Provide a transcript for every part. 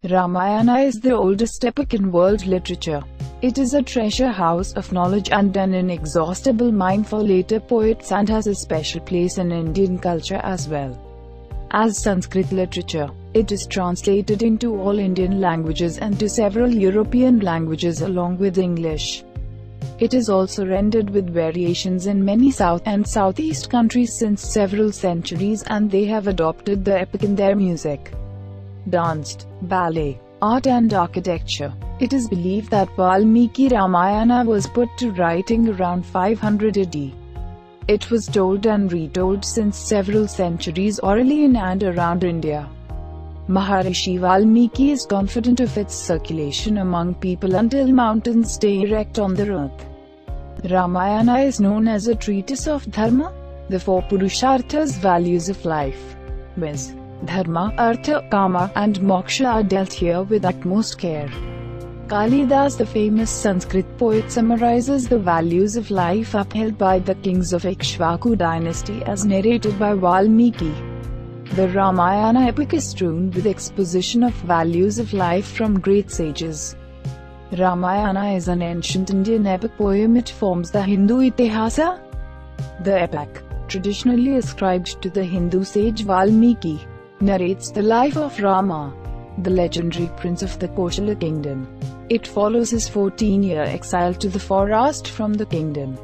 Ramayana is the oldest epic in world literature. It is a treasure house of knowledge and an inexhaustible mine for later poets, and has a special place in Indian culture as well. As Sanskrit literature, it is translated into all Indian languages and to several European languages along with English. It is also rendered with variations in many South and Southeast countries since several centuries, and they have adopted the epic in their music, dance, ballet, art and architecture. It is believed that Valmiki Ramayana was put to writing around 500 AD. It was told and retold since several centuries orally in and around India. Maharishi Valmiki is confident of its circulation among people until mountains stay erect on the earth. Ramayana is known as a treatise of Dharma, the four Purusharthas, values of life, viz. Dharma, Artha, Kama, and Moksha are dealt here with utmost care. Kalidas, the famous Sanskrit poet, summarizes the values of life upheld by the kings of Ikshvaku dynasty as narrated by Valmiki. The Ramayana epic is strewn with exposition of values of life from great sages. Ramayana is an ancient Indian epic poem. It forms the Hindu Itihasa. The epic, traditionally ascribed to the Hindu sage Valmiki, narrates the life of Rama, the legendary prince of the Koshala kingdom. It follows his 14-year exile to the forest from the kingdom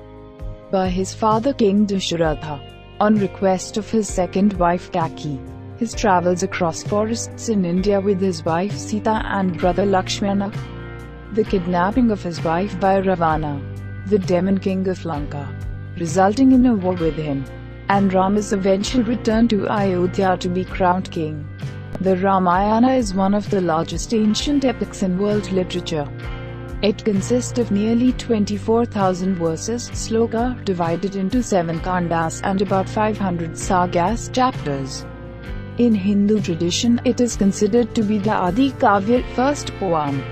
by his father King Dusharatha, on request of his second wife Kaki. His travels across forests in India with his wife Sita and brother Lakshmana, the kidnapping of his wife by Ravana, the demon king of Lanka, resulting in a war with him, and Rama's eventual return to Ayodhya to be crowned king. The Ramayana is one of the largest ancient epics in world literature. It consists of nearly 24,000 verses, sloka, divided into 7 khandas, and about 500 sagas, chapters. In Hindu tradition, it is considered to be the Adi Kavya, first poem.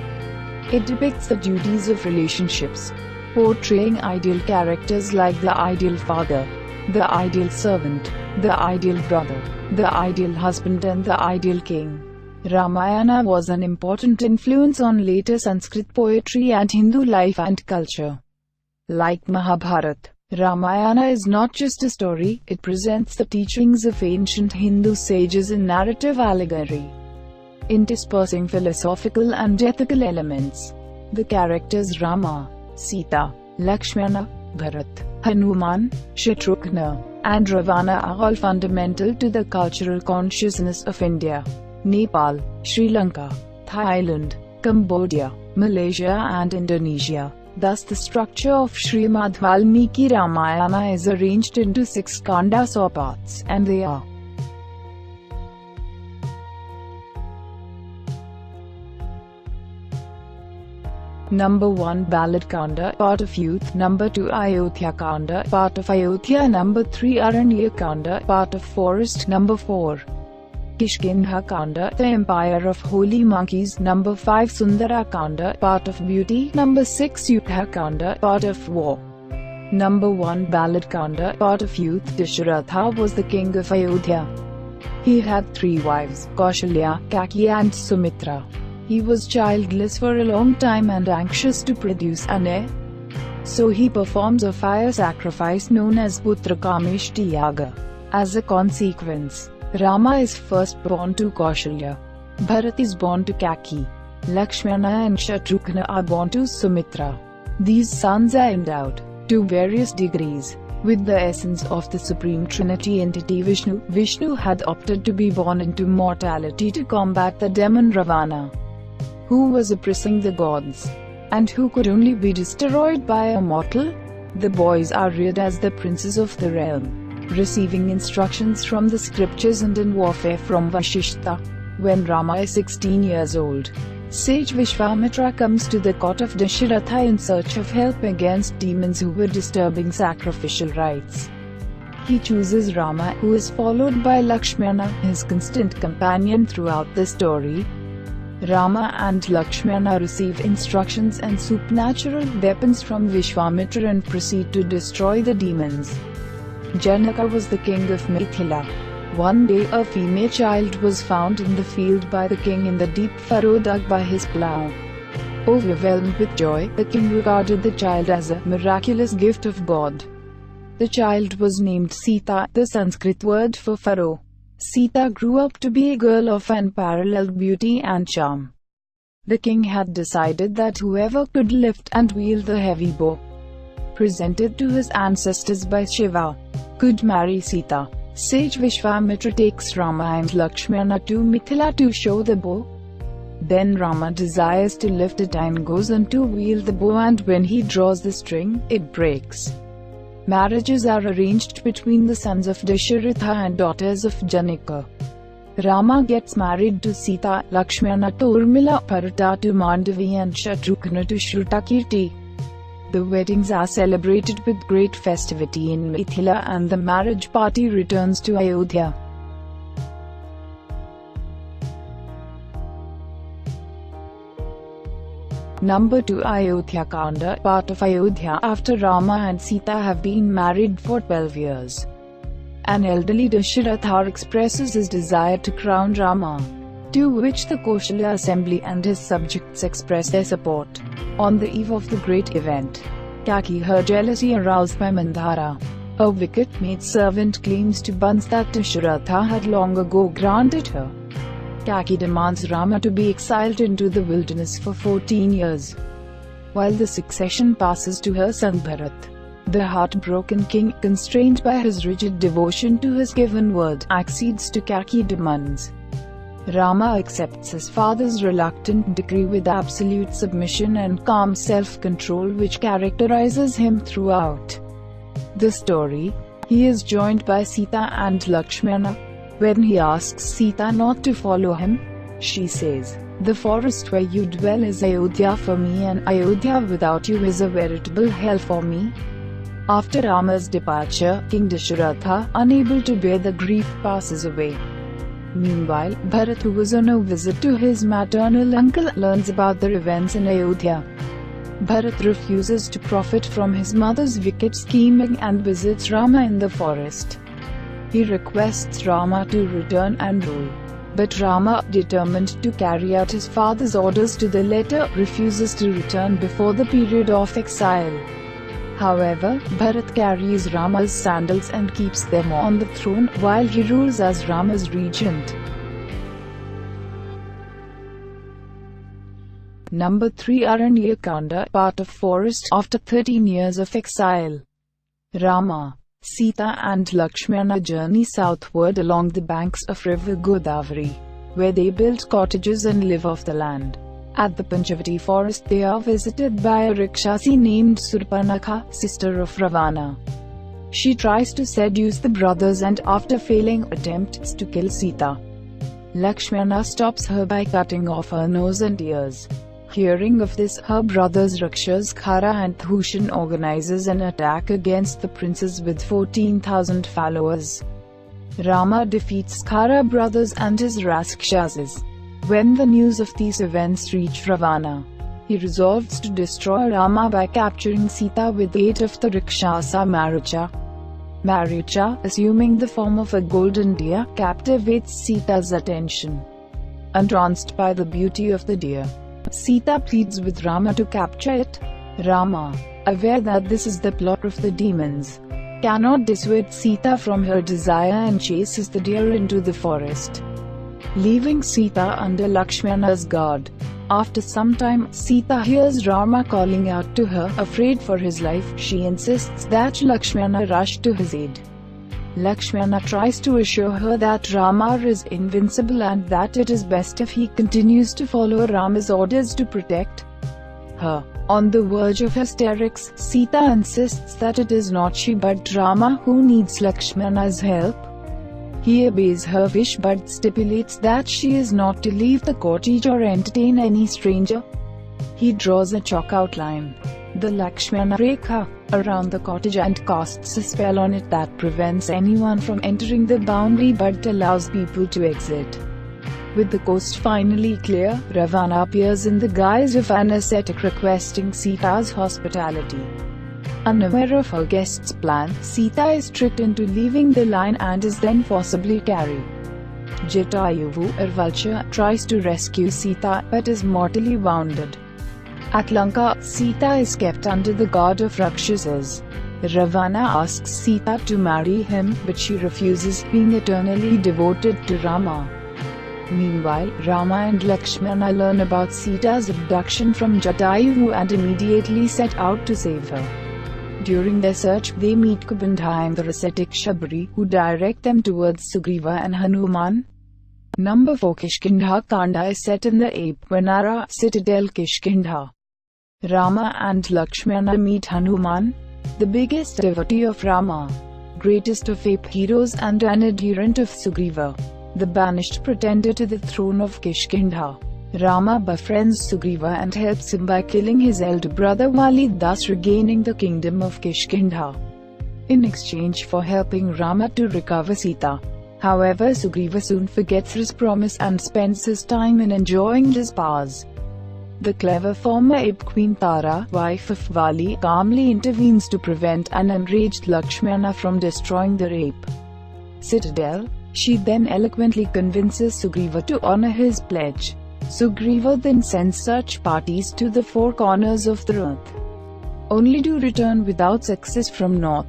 It depicts the duties of relationships, portraying ideal characters like the ideal father, the ideal servant, the ideal brother, the ideal husband and the ideal king. Ramayana was an important influence on later Sanskrit poetry and Hindu life and culture. Like Mahabharata, Ramayana is not just a story, it presents the teachings of ancient Hindu sages in narrative allegory, interspersing philosophical and ethical elements. The characters Rama, Sita, Lakshmana, Bharat, Hanuman, Shatrughna, and Ravana are all fundamental to the cultural consciousness of India, Nepal, Sri Lanka, Thailand, Cambodia, Malaysia and Indonesia. Thus the structure of Srimad Valmiki Ramayana is arranged into 6 khandas or parts, and they are: Number 1 Ballet-kāṇḍa, part of youth. Number 2 Ayodhya-kāṇḍa, part of Ayodhya. Number 3 araṇya-kāṇḍa, part of forest. Number 4 Kishkinha-kāṇḍa, the empire of holy monkeys. Number 5 Sundara-kāṇḍa, part of beauty. Number 6 Yudha-kāṇḍa, part of war. Number 1 Ballet-kāṇḍa, part of youth. Dasharatha was the king of Ayodhya. He had 3 wives, Kaushalya, Kaki and Sumitra. He was childless for a long time and anxious to produce an heir. So he performs a fire sacrifice known as Putra Kameshti Yaga. As a consequence, Rama is first born to Kaushalya, Bharat is born to Kaki, Lakshmana and Shatrughna are born to Sumitra. These sons are endowed, to various degrees, with the essence of the Supreme Trinity entity Vishnu. Vishnu had opted to be born into mortality to combat the demon Ravana, who was oppressing the gods, and who could only be destroyed by a mortal. The boys are reared as the princes of the realm, receiving instructions from the scriptures and in warfare from Vasishtha. When Rama is 16 years old, sage Vishwamitra comes to the court of Dasharatha in search of help against demons who were disturbing sacrificial rites. He chooses Rama, who is followed by Lakshmana, his constant companion throughout the story. Rama and Lakshmana receive instructions and supernatural weapons from Vishwamitra and proceed to destroy the demons. Janaka was the king of Mithila, One day a female child was found in the field by the king in the deep furrow dug by his plough. Overwhelmed with joy, the king regarded the child as a miraculous gift of God. The child was named Sita, the Sanskrit word for furrow. Sita grew up to be a girl of unparalleled beauty and charm. The king had decided that whoever could lift and wield the heavy bow, presented to his ancestors by Shiva, could marry Sita. Sage Vishwamitra takes Rama and Lakshmana to Mithila to show the bow. Then Rama desires to lift it and goes on to wield the bow, and when he draws the string, it breaks. Marriages are arranged between the sons of Dasharatha and daughters of Janaka. Rama gets married to Sita, Lakshmana to Urmila, Bharata to Mandavi, and Shatrugna to Shrutakirti. The weddings are celebrated with great festivity in Mithila, and the marriage party returns to Ayodhya. Number 2. Araṇya-kāṇḍa, part of Ayodhya. After Rama and Sita have been married for 12 years, an elderly Dasharatha expresses his desire to crown Rama, to which the Koshala assembly and his subjects express their support. On the eve of the great event, Kaki, her jealousy aroused by Mandhara, a wicked maidservant, claims to Bans that Dasharatha had long ago granted her. Kaki demands Rama to be exiled into the wilderness for 14 years, while the succession passes to her son Bharat. The heartbroken king, constrained by his rigid devotion to his given word, accedes to Kaki's demands. Rama accepts his father's reluctant decree with absolute submission and calm self-control which characterizes him throughout the story. He is joined by Sita and Lakshmana. When he asks Sita not to follow him, she says, "The forest where you dwell is Ayodhya for me, and Ayodhya without you is a veritable hell for me." After Rama's departure, King Dasharatha, unable to bear the grief, passes away. Meanwhile, Bharat, who was on a visit to his maternal uncle, learns about the events in Ayodhya. Bharat refuses to profit from his mother's wicked scheming and visits Rama in the forest. He requests Rama to return and rule. But Rama, determined to carry out his father's orders to the letter, refuses to return before the period of exile. However, Bharat carries Rama's sandals and keeps them on the throne, while he rules as Rama's regent. Number 3. Araṇya-kāṇḍa, part of forest. After 13 years of exile, Rama, Sita and Lakshmana journey southward along the banks of river Godavari, where they build cottages and live off the land. At the Panchavati forest they are visited by a Rakshasi named Surpanakha, sister of Ravana. She tries to seduce the brothers and, after failing, attempts to kill Sita. Lakshmana stops her by cutting off her nose and ears. Hearing of this, her brothers Rakshas, Khara and Thushan organizes an attack against the princes with 14,000 followers. Rama defeats Khara brothers and his Rakshasas. When the news of these events reach Ravana, he resolves to destroy Rama by capturing Sita with the aid of the Rakshasa Marucha. Marucha, assuming the form of a golden deer, captivates Sita's attention. Entranced by the beauty of the deer, Sita pleads with Rama to capture it. Rama, aware that this is the plot of the demons, cannot dissuade Sita from her desire and chases the deer into the forest, leaving Sita under Lakshmana's guard. After some time, Sita hears Rama calling out to her. Afraid for his life, she insists that Lakshmana rush to his aid. Lakshmana tries to assure her that Rama is invincible and that it is best if he continues to follow Rama's orders to protect her. On the verge of hysterics, Sita insists that it is not she but Rama who needs Lakshmana's help. He obeys her wish but stipulates that she is not to leave the cottage or entertain any stranger. He draws a chalk outline, the Lakshmana Rekha, around the cottage and casts a spell on it that prevents anyone from entering the boundary but allows people to exit. With the coast finally clear, Ravana appears in the guise of an ascetic requesting Sita's hospitality. Unaware of her guest's plan, Sita is tricked into leaving the line and is then forcibly carried. Jatayu, a vulture, tries to rescue Sita, but is mortally wounded. At Lanka, Sita is kept under the god of Rakshasas. Ravana asks Sita to marry him, but she refuses, being eternally devoted to Rama. Meanwhile, Rama and Lakshmana learn about Sita's abduction from Jatayu and immediately set out to save her. During their search, they meet Kubandha and the ascetic Shabari, who direct them towards Sugriva and Hanuman. Number 4 Kishkindha-kāṇḍa is set in the ape-Vanara citadel Kishkindha. Rama and Lakshmana meet Hanuman, the biggest devotee of Rama, greatest of ape heroes and an adherent of Sugriva, the banished pretender to the throne of Kishkindha. Rama befriends Sugriva and helps him by killing his elder brother Vali, thus regaining the kingdom of Kishkindha. In exchange for helping Rama to recover Sita. However, Sugriva soon forgets his promise and spends his time in enjoying his powers. The clever former ape queen Tara, wife of Vali, calmly intervenes to prevent an enraged Lakshmana from destroying the ape citadel. She then eloquently convinces Sugriva to honor his pledge. Sugriva then sends search parties to the four corners of the earth, only to return without success from north,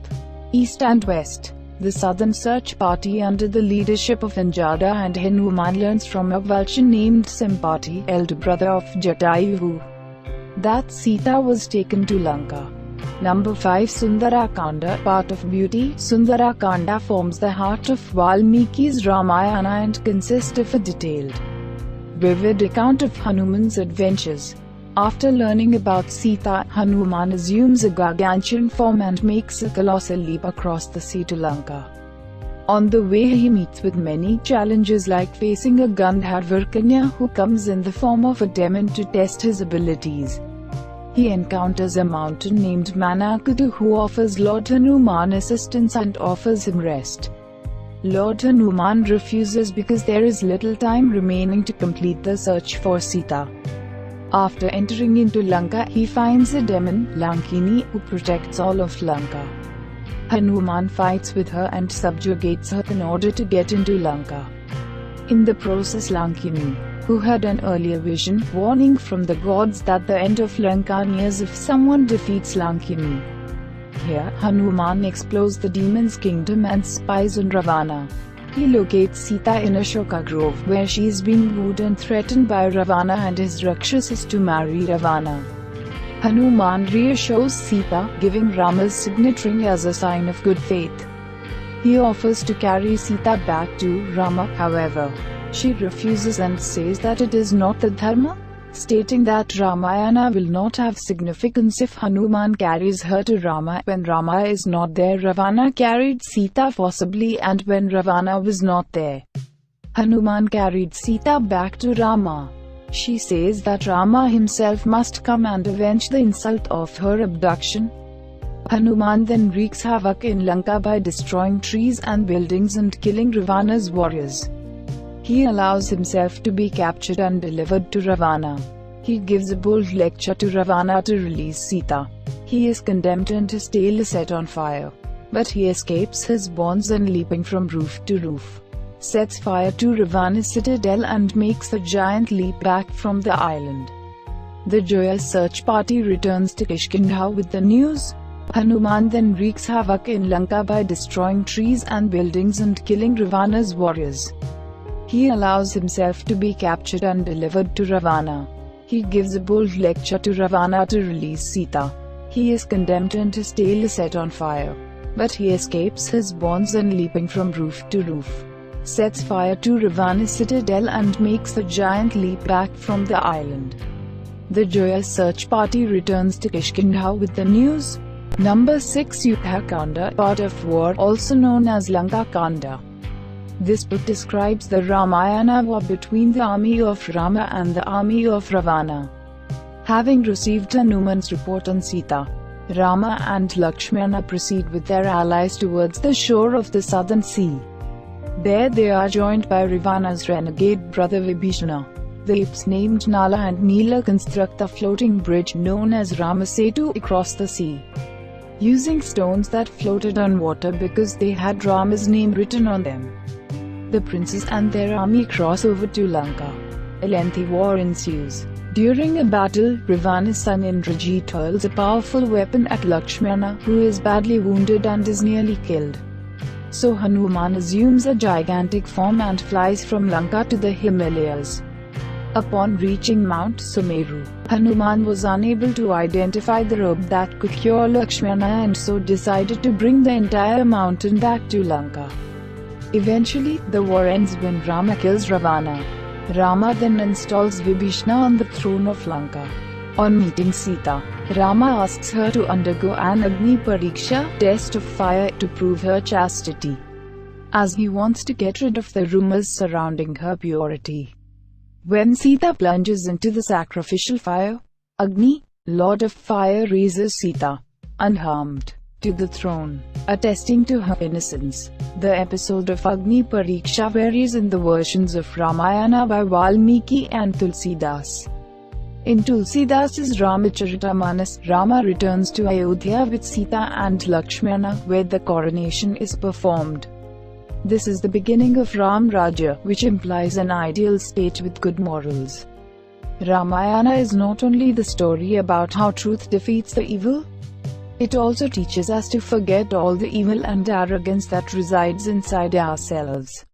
east and west. The southern search party under the leadership of Anjada and Hanuman learns from a vulture named Simpati, elder brother of Jatayu, that Sita was taken to Lanka. Number 5 Sundara-kāṇḍa, part of beauty. Sundara-kāṇḍa forms the heart of Valmiki's Ramayana and consists of a detailed, vivid account of Hanuman's adventures. After learning about Sita, Hanuman assumes a gargantuan form and makes a colossal leap across the sea to Lanka. On the way he meets with many challenges like facing a Gandharva Kanya who comes in the form of a demon to test his abilities. He encounters a mountain named Manakadu who offers Lord Hanuman assistance and offers him rest. Lord Hanuman refuses because there is little time remaining to complete the search for Sita. After entering into Lanka, he finds a demon, Lankini, who protects all of Lanka. Hanuman fights with her and subjugates her in order to get into Lanka. In the process, Lankini, who had an earlier vision, warning from the gods that the end of Lanka nears if someone defeats Lankini. Here, Hanuman explores the demon's kingdom and spies on Ravana. He locates Sita in Ashoka Grove, where she is being wooed and threatened by Ravana and his Rakshasas to marry Ravana. Hanuman reassures Sita, giving Rama's signet ring as a sign of good faith. He offers to carry Sita back to Rama, however, she refuses and says that it is not the Dharma, stating that Ramayana will not have significance if Hanuman carries her to Rama. When Rama is not there, Ravana carried Sita forcibly, and when Ravana was not there, Hanuman carried Sita back to Rama. She says that Rama himself must come and avenge the insult of her abduction. Hanuman then wreaks havoc in Lanka by destroying trees and buildings and killing Ravana's warriors. He allows himself to be captured and delivered to Ravana. He gives a bold lecture to Ravana to release Sita. He is condemned and his tail is set on fire. But he escapes his bonds and, leaping from roof to roof, sets fire to Ravana's citadel and makes a giant leap back from the island. The joyous search party returns to Kishkindha with the news. Hanuman then wreaks havoc in Lanka by destroying trees and buildings and killing Ravana's warriors. He allows himself to be captured and delivered to Ravana. He gives a bold lecture to Ravana to release Sita. He is condemned and his tail is set on fire. But he escapes his bonds and, leaping from roof to roof, sets fire to Ravana's citadel and makes a giant leap back from the island. The joyous search party returns to Kishkindha with the news. Number 6 Yuddha-kāṇḍa, part of war, also known as Lanka-kāṇḍa. This book describes the Ramayana war between the army of Rama and the army of Ravana. Having received Hanuman's report on Sita, Rama and Lakshmana proceed with their allies towards the shore of the southern sea. There they are joined by Ravana's renegade brother Vibhishana. The apes named Nala and Neela construct a floating bridge known as Ramasetu across the sea. using stones that floated on water because they had Rama's name written on them. The princes and their army cross over to Lanka. A lengthy war ensues. During a battle, Ravana's son Indrajit hurls a powerful weapon at Lakshmana, who is badly wounded and is nearly killed. So Hanuman assumes a gigantic form and flies from Lanka to the Himalayas. Upon reaching Mount Sumeru, Hanuman was unable to identify the robe that could cure Lakshmana and so decided to bring the entire mountain back to Lanka. Eventually, the war ends when Rama kills Ravana. Rama then installs Vibhishana on the throne of Lanka. On meeting Sita, Rama asks her to undergo an Agni Pariksha test of fire to prove her chastity, as he wants to get rid of the rumors surrounding her purity. When Sita plunges into the sacrificial fire, Agni, Lord of Fire, raises Sita, unharmed, to the throne, attesting to her innocence. The episode of Agni Pariksha varies in the versions of Ramayana by Valmiki and Tulsidas. In Tulsidas's Ramacharita-manas, Rama returns to Ayodhya with Sita and Lakshmana, where the coronation is performed. This is the beginning of Ram Rajya, which implies an ideal state with good morals. Ramayana is not only the story about how truth defeats the evil, it also teaches us to forget all the evil and arrogance that resides inside ourselves.